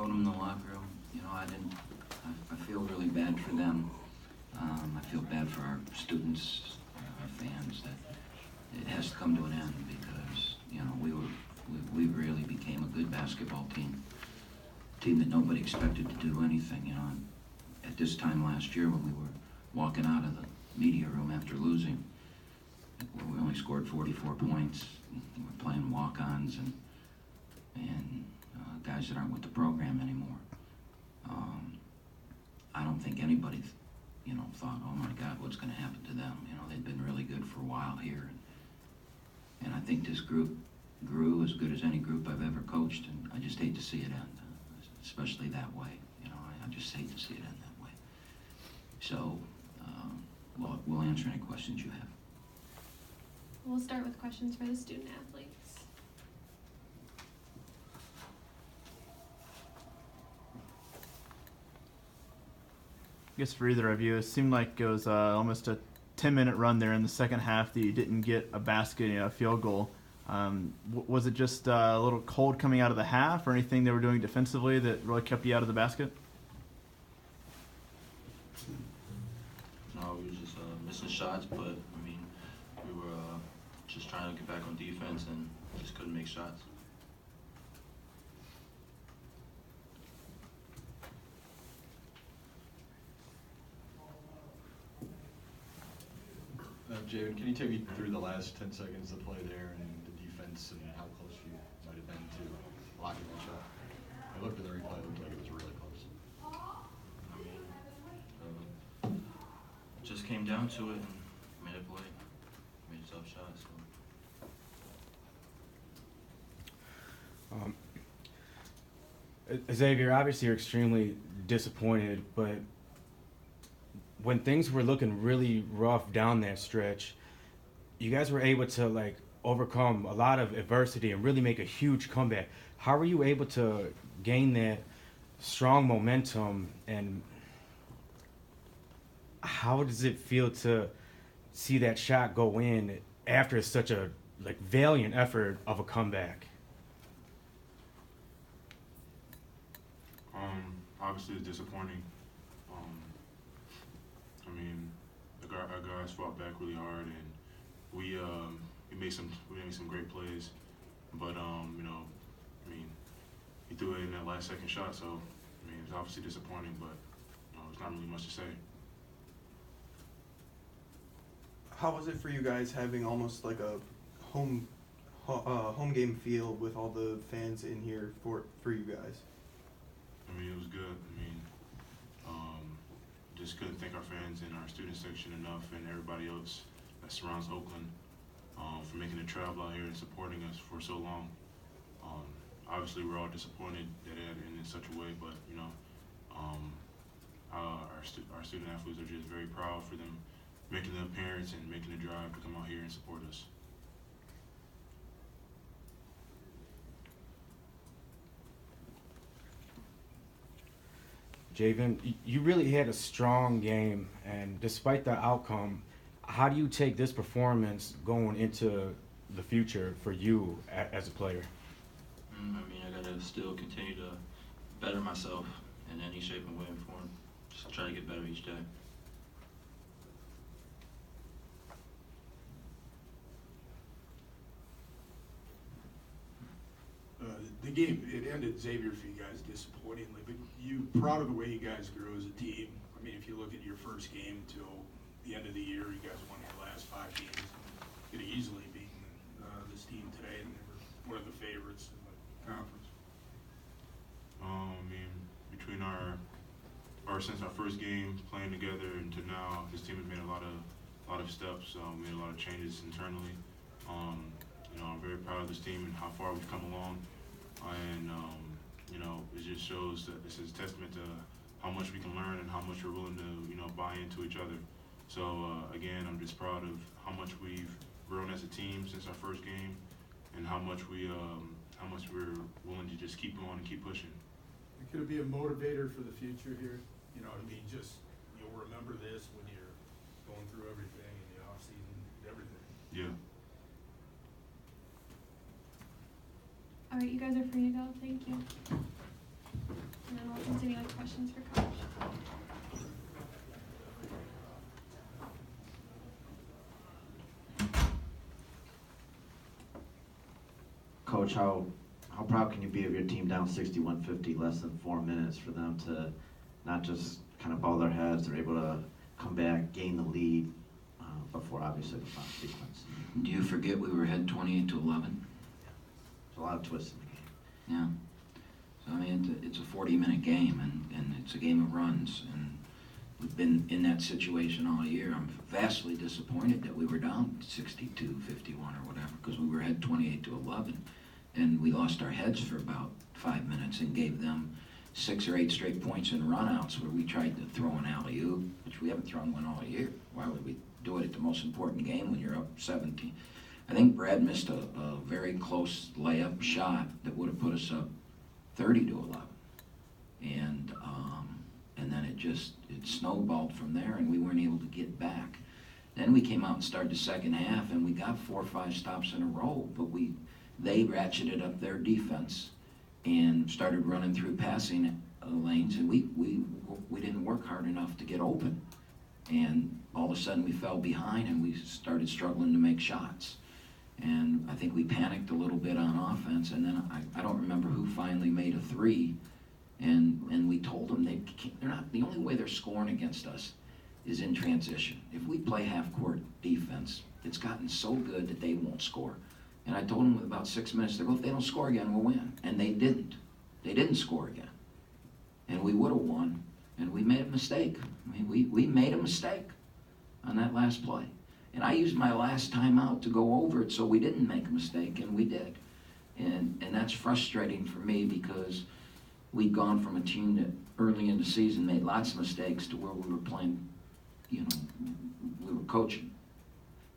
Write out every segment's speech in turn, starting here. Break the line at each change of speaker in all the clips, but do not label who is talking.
told them in the locker room, I feel really bad for them. I feel bad for our students, our fans, that it has to come to an end because, we really became a good basketball team. A team that nobody expected to do anything, At this time last year when we were walking out of the media room after losing, we only scored 44 points. We were playing walk-ons and guys that aren't with the program anymore. I don't think anybody, thought, oh my God, what's going to happen to them? They've been really good for a while here. And I think this group grew as good as any group I've ever coached, and I just hate to see it end, especially that way. I just hate to see it end that way. So, we'll answer any questions you have.
We'll start with questions for the student athletes.
I guess for either of you, it seemed like it was almost a 10-minute run there in the second half that you didn't get a basket, a field goal. Was it just a little cold coming out of the half, or anything they were doing defensively that really kept you out of the basket?
No, we were just missing shots, but we were just trying to get back on defense and just couldn't make shots.
Jaevin, can you take me through the last 10 seconds of play there and the defense and how close you might have been to blocking that shot? I looked at the replay, it looked like it was really close.
It just came down to it and made a play, made a tough shot. So.
Xavier, obviously you're extremely disappointed, but when things were looking really rough down that stretch, you guys were able to overcome a lot of adversity and really make a huge comeback. How were you able to gain that strong momentum, and how does it feel to see that shot go in after such a valiant effort of a comeback?
Obviously it's disappointing. Our guys fought back really hard, and we made some great plays, but he threw it in that last second shot, so it's obviously disappointing, but there's not really much to say.
How was it for you guys having almost like a home game feel with all the fans in here for you guys?
It was good. Just couldn't thank our fans and our student section enough, and everybody else that surrounds Oakland for making the travel out here and supporting us for so long. Obviously, we're all disappointed that it ended in such a way, but our student athletes are just very proud for them making the appearance and making the drive to come out here and support us.
Jaevin, you really had a strong game, and despite the outcome, how do you take this performance going into the future for you as a player?
I gotta still continue to better myself in any shape and way and form. Just try to get better each day.
The game, it ended, Xavier, for you guys disappointingly, but you proud of the way you guys grew as a team. If you look at your first game until the end of the year, you guys won your last 5 games. You could have easily beaten this team today, and they were one of the favorites in the conference.
Between since our first game playing together and to now, this team has made a lot of steps. Made a lot of changes internally. I'm very proud of this team and how far we've come along. And it just shows that this is a testament to how much we can learn and how much we're willing to buy into each other. So again, I'm just proud of how much we've grown as a team since our first game, and how much we're willing to just keep going and keep pushing.
Could it be a motivator for the future here? Just you'll remember this when you're going through everything in the off season, everything.
Yeah.
All right, you guys are free to go. Thank you. questions for Coach.
Coach, how proud can you be of your team down 61-50, less than 4 minutes, for them to not just kind of bow their heads, they're able to come back, gain the lead before obviously the final sequence.
Do you forget we were ahead 28-11?
There's a lot of twists in the game.
Yeah. So, I mean, it's a 40-minute game, and it's a game of runs, and we've been in that situation all year. I'm vastly disappointed that we were down 62-51 or whatever, because we were ahead 28-11, and we lost our heads for about 5 minutes and gave them 6 or 8 straight points in runouts where we tried to throw an alley-oop, which we haven't thrown one all year. Why would we do it at the most important game when you're up 17? I think Brad missed a very close layup shot that would have put us up 30-11, and then it snowballed from there, and we weren't able to get back. Then we came out and started the second half, and we got 4 or 5 stops in a row, but they ratcheted up their defense and started running through passing lanes, and we didn't work hard enough to get open, and all of a sudden we fell behind and we started struggling to make shots. And I think we panicked a little bit on offense, and then I don't remember who finally made a 3, and we told them they're not, the only way they're scoring against us is in transition. If we play half-court defense, it's gotten so good that they won't score. And I told them with about 6 minutes to go, if they don't score again, we'll win. And they didn't. They didn't score again. And we would have won, and we made a mistake. I mean, we made a mistake on that last play. And I used my last timeout to go over it so we didn't make a mistake, and we did. And that's frustrating for me because we'd gone from a team that early in the season made lots of mistakes to where we were playing, we were coaching,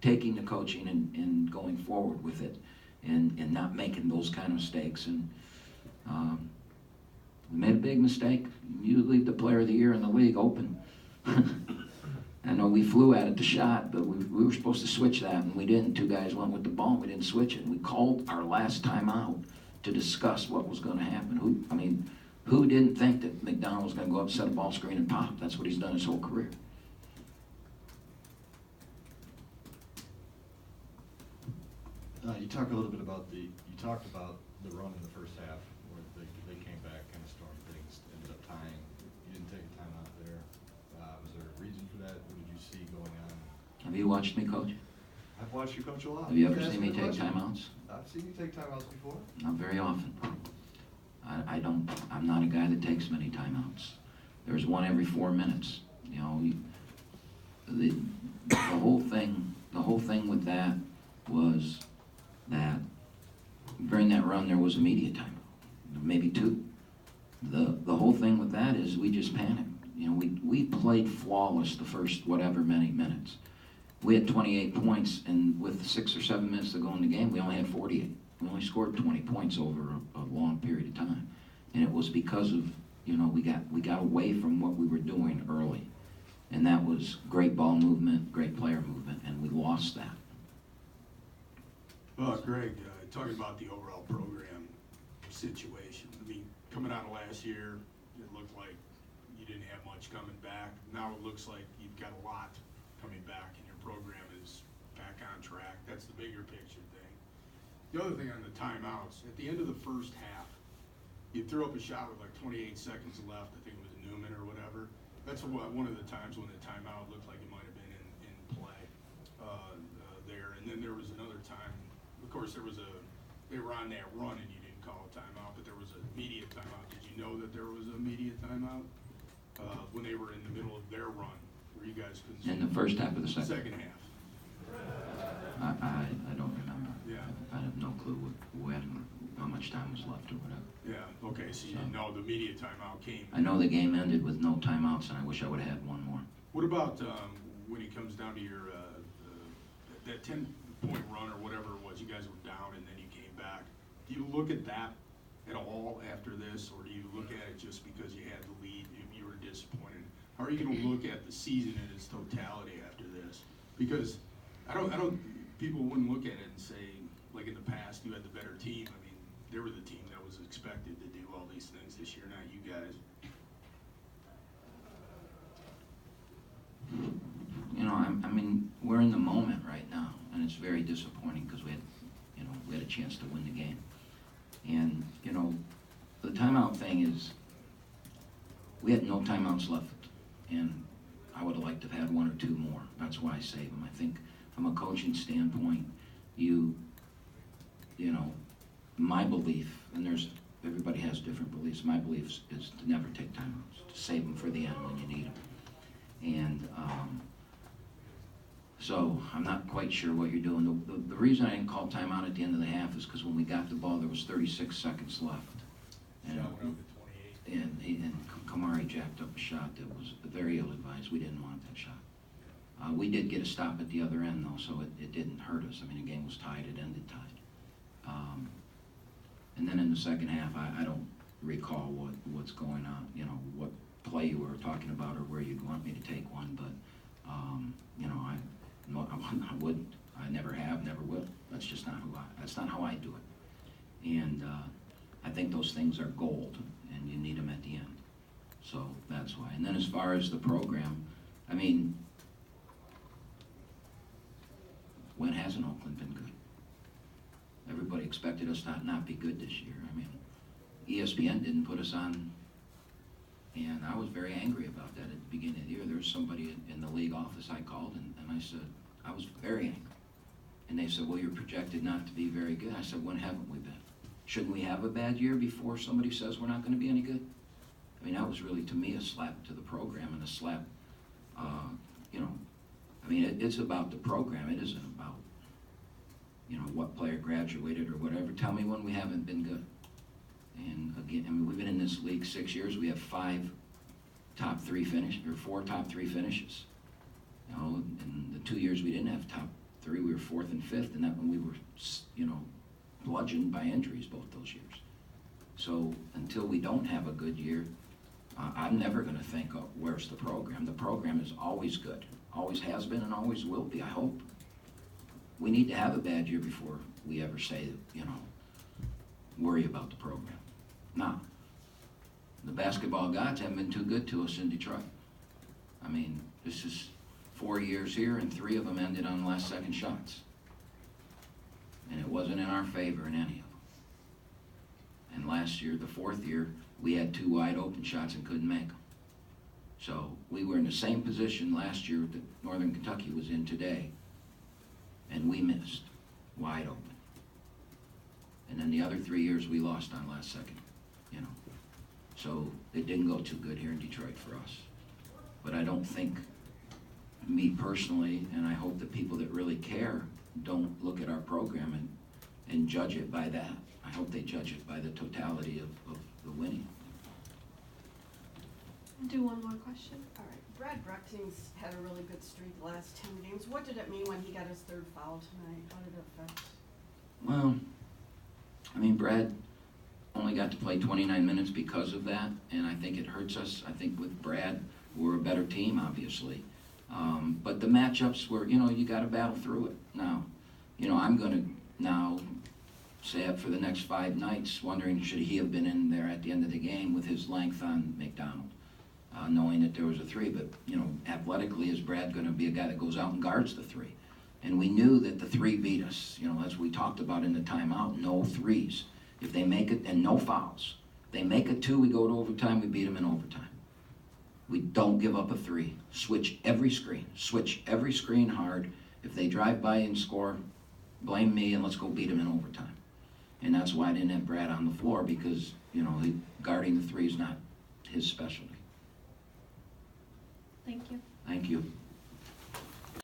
taking the coaching and going forward with it and not making those kind of mistakes. And we made a big mistake. You leave the player of the year in the league open. I know we flew at it, the shot, but we were supposed to switch that, and we didn't. 2 guys went with the ball, and we didn't switch it. We called our last timeout to discuss what was going to happen. Who didn't think that McDonald was going to go up, set a ball screen, and pop? That's what he's done his whole career.
You talked a little bit about the run in the first half where they came back, kind of stormed things, ended up tying. You didn't take a timeout there. Was there a reason for that? What did you see going on?
Have you watched me coach?
I've watched you coach a lot.
Have you ever
Ask
seen me
the
take
question.
timeouts?
I've seen you take timeouts before.
Not very often. I'm not a guy that takes many timeouts. There's one every 4 minutes. The whole thing with that was that during that run there was a media timeout, maybe 2. The whole thing with that is we just panicked. We played flawless the first whatever many minutes. We had 28 points, and with 6 or 7 minutes to go in the game, we only had 48. We only scored 20 points over a long period of time, and it was because of we got away from what we were doing early, and that was great ball movement, great player movement, and we lost that.
Greg, talking about the overall program situation. I mean, coming out of last year, it looked like you didn't have much coming back. Now it looks like you've got a lot coming back, and your program is back on track. That's the bigger picture thing. The other thing on the timeouts, at the end of the first half, you threw up a shot with like 28 seconds left. I think it was Newman or whatever. That's one of the times when the timeout looked like it might have been in play there. And then there was another time. Of course, they were on that run and you didn't call a timeout, but there was a media timeout. Did you know that there was a media timeout when they were in the middle of their run, where you guys couldn't?
In the first half of the second
half.
I don't remember.
Yeah.
I have no clue how much time was left or whatever.
Yeah. Okay. So you didn't know the media timeout came.
I know the game ended with no timeouts, and I wish I would have had one more.
What about when it comes down to your that 10-point run or whatever it was? You guys were down and then you came back. Do you look at that at all after this, or do you look at it just because you had the lead and you were disappointed? How are you going to look at the season in its totality after this? Because people wouldn't look at it and say, like in the past, you had the better team. I mean, they were the team that was expected to do all these things this year, not you guys.
it's very disappointing because we had a chance to win the game. And, the timeout thing is, we had no timeouts left, and I would have liked to have had one or two more. That's why I save them. I think from a coaching standpoint, my belief, and everybody has different beliefs, my belief is to never take timeouts, to save them for the end when you need them. And so I'm not quite sure what you're doing. The reason I didn't call timeout at the end of the half is because when we got the ball, there was 36 seconds left. And,
Shot went up to 28.
and Kamari jacked up a shot that was very ill-advised. We didn't want that shot. We did get a stop at the other end, though, so it didn't hurt us. I mean, the game was tied. It ended tied. And then in the second half, I don't recall what's going on, what play you were talking about or where you'd want me to take one, but, I wouldn't. I never have, never will. That's just not that's not how I do it. And I think those things are gold, and you need them at the end. So that's why. And then as far as the program, I mean, when hasn't Oakland been good? Everybody expected us to not be good this year. I mean, ESPN didn't put us on, and I was very angry about that at the beginning of the year. There was somebody in the league office I called, and I said, I was very angry. And they said, well, you're projected not to be very good. I said, when haven't we been? Shouldn't we have a bad year before somebody says we're not going to be any good? I mean, that was really, to me, a slap to the program and a slap, it's about the program. It isn't about, what player graduated or whatever. Tell me when we haven't been good. And again, I mean, we've been in this league 6 years. We have 4 top 3 finishes. In the 2 years we didn't have top 3, we were 4th and 5th, and that when we were, bludgeoned by injuries both those years. So until we don't have a good year, I'm never going to think, oh, where's the program? The program is always good, always has been, and always will be, I hope. We need to have a bad year before we ever say, worry about the program. Now, the basketball gods haven't been too good to us in Detroit. I mean, this is 4 years here, and 3 of them ended on last-second shots. And it wasn't in our favor in any of them. And last year, the 4th year, we had 2 wide-open shots and couldn't make them. So we were in the same position last year that Northern Kentucky was in today, and we missed wide open. And then the other 3 years, we lost on last second, So it didn't go too good here in Detroit for us. But I don't think, me personally, and I hope that people that really care don't look at our program and judge it by that. I hope they judge it by the totality of the winning.
Do one more question.
All right, Brad Brechting's had a really good streak the last 10 games. What did it mean when he got his 3rd foul tonight? How did it affect?
Well, I mean, Brad only got to play 29 minutes because of that, and I think it hurts us. I think with Brad, we're a better team, obviously. But the matchups were, you got to battle through it. Now, I'm going to now stay up for the next 5 nights wondering should he have been in there at the end of the game with his length on McDonald, knowing that there was a 3. But, athletically, is Brad going to be a guy that goes out and guards the 3? And we knew that the 3 beat us, as we talked about in the timeout, no 3s. If they make it, and no fouls. If they make a 2, we go to overtime, we beat them in overtime. We don't give up a 3. Switch every screen. Switch every screen hard. If they drive by and score, blame me and let's go beat them in overtime. And that's why I didn't have Brad on the floor because, guarding the 3 is not his specialty.
Thank you.
Thank you.